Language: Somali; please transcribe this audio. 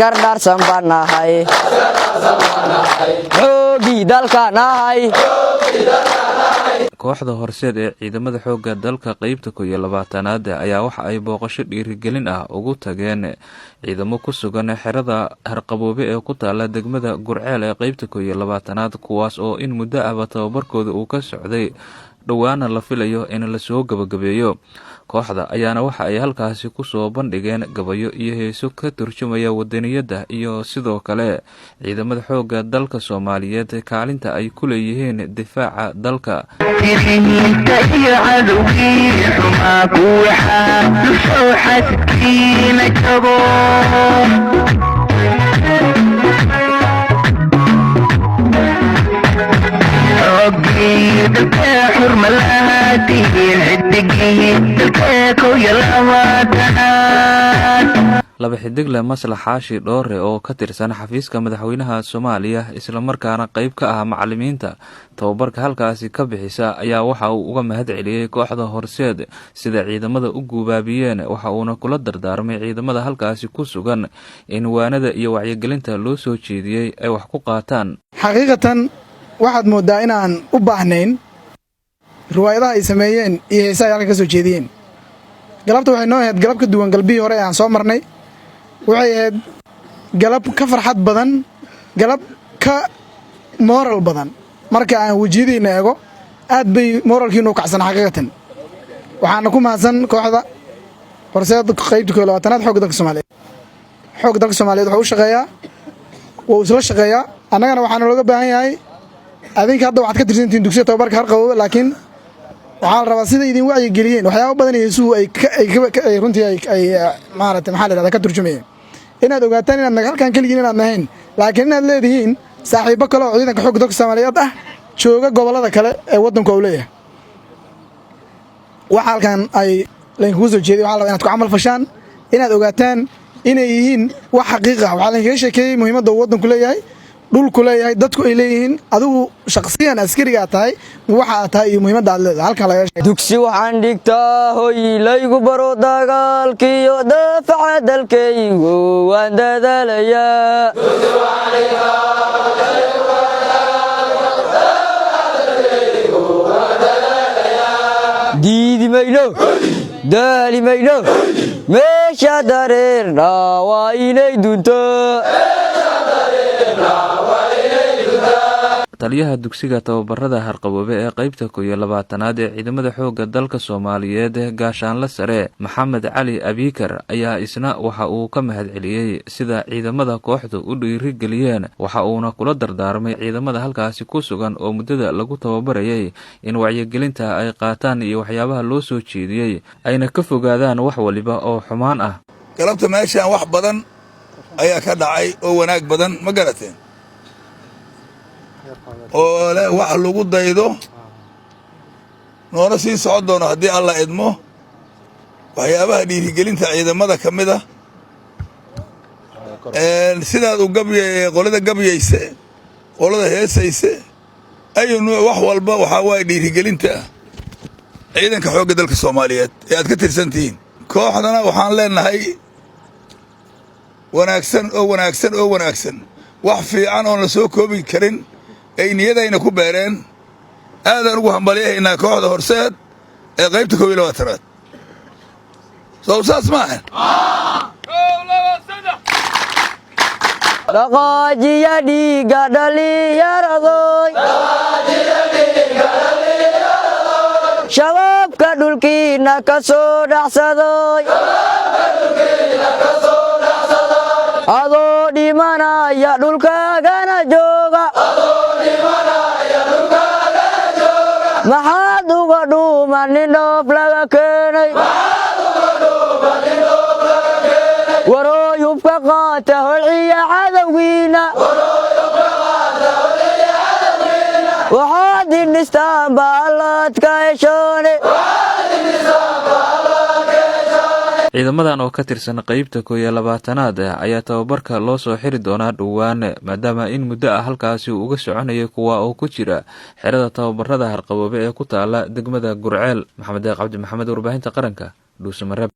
askar dhaarsan baan nahay xoogii dalka nahay. kooxda horseed ee ciidamada xoogga dalka qaybta 12aad ayaa waxa ay booqasho dhiirigelin ah ugu tageen ciidamo ku sugan xerada Harqaboobe ee ku taala degmada Gurceel ee qaybta 12aad kuwaas oo in muddo ah tababarkooda uu ka socday dhawaana la filayo in la soo gabagabeeyo. kooxda ayaana waxa ay halkaasi ku soo bandhigeen gabayo iyo heeso ka turjumaya wadaniyada iyo sidoo kale ciidamada xoogga dalka Soomaaliyeed kaalinta ay ku leeyihiin difaaca dalka. laba xidigle Maslax Xaashi Dhoore oo ka tirsan xafiiska madaxweynaha Soomaaliya isla markaana qayb ka ah macallimiinta tababarka halkaasi ka bixisa ayaa waxa uu uga mahad celiyay kooxda horseed sida ciidamada u guubaabiyeen. waxa uuna kula dardaarmay ciidamada halkaasi ku sugan in waanada iyo wacyigelinta loo soo jeediyay ay wax ku qaataan. xaqiiqatan waxaad moodaa inaan u baahnayn riwaayadaha ay sameeyeen iyo heesaha ay halka ka soo jeediyeen. galabta waxay noo ahayd galab ka duwan galbihii hore aan soo marnay. waxay ahayd galab ka farxad badan, galab ka moral badan. marka aan wejiyadiina eego aad bay moralkiinu u kacsan xaqiiqatan. waxaana ku mahadsan kooxda horseed qaybta 12aad xoogga dalka Soomaaliyeed. xoogga dalka Soomaaliyeed wuxuu u shaqeeyaa wuu isla shaqeeyaa. annagana waxaana looga baahan yahay adinka hadda waxaad ka tirsantihiin dugsiga tababarka Harqaboobe, laakiin waxaa la rabaa sida idin wacyi geliyeen waxyaabo badan heesuhu ay runtii ay maaragtay maxaa la yidhahdaa ka turjumayeen inaad ogaataan inaad halkan keligiin inaad nahayn, laakiin inaad leedihiin saaxiibo kale oo ciidanka xoogga dalka Soomaaliyeed ah jooga gobollada kale ee waddanku uu leeyahay. waxa halkan ay laynkugu soo jeeday waxaa la rabaa inaad ku camal fashaan, inaad ogaataan inay yihiin wax xaqiiq ah. waxaa laynkaga sheekeeyey muhiimadda uu waddanku leeyahay, dhulku leeyahay, dadku ay leeyihiin, adigu shakhsiyan askariga tahay waxa aad tahay iyo muhiimadda aad leedahay halkan laga sheegay. dugsi waxaan dhigtaa hoy laygu baro dagaalkiyo daafaca dalkaygu waan dadaalayaa. diidi mayno daali mayno meesha dareerna waa inay dunto. taliyaha dugsiga tababarada Harqaboobe ee qaybta 12aad ee ciidamada xoogga dalka Soomaaliyeed gaashaanle sare Maxamed Cali Abiikar ayaa isna waxa uu ka mahad celiyay sida ciidamada kooxdu u dhiirigeliyeen. waxa uuna kula dardaarmay ciidamada halkaasi ku sugan oo muddada lagu tababarayay in wacyigelinta ay qaataan iyo waxyaabaha loo soo jeediyay ayna ka fogaadaan wax waliba oo xumaan ah. galabta meeshaan wax badan ayaa ka dhacay oo wanaag badan ma garateen oo leh wax lagu daydo noona sii socon doono haddii alla idmo. waxyaabaha dhiirigelinta ciidamada ka mid ah sidaad u qolada gabyayse qolada heesayse ayu nuuc wax walba waxaa waaye dhiirigelinta ciidanka xoogga dalka Soomaaliyeed ee aad ka tirsantihiin. kooxdana waxaan leenahay wanaagsan oo wanaagsan oo wanaagsan wax fiican oon la soo koobi karin ay niyadayna ku beereen. aadaan ugu hambalyahaynaa kooxda horseed ee qaybta 12aad. soo saas maahan dhaqaajiya dhiiga dhalinyaradoy shabaabka dhulkiina ka soo dhacsadoy adoo dhimanaya dhulkaagana jooga maxaad uga dhuuman nin dhoof laga keenay warooy hubka qaata holciya cadowgiina waxaad indhistaan baallaadka heshoone. ciidamadan oo ka tirsan qaybta 12aad ayaa tababarka loo soo xiri doonaa dhowaan maadaama in muddo ah halkaasi uu uga soconayay kuwa oo ku jira xerada tababarada Harqaboobe ee ku taala degmada Gurceel. Maxamed Cabdi Maxamed, warbaahinta qaranka, Dhuuso Mareeb.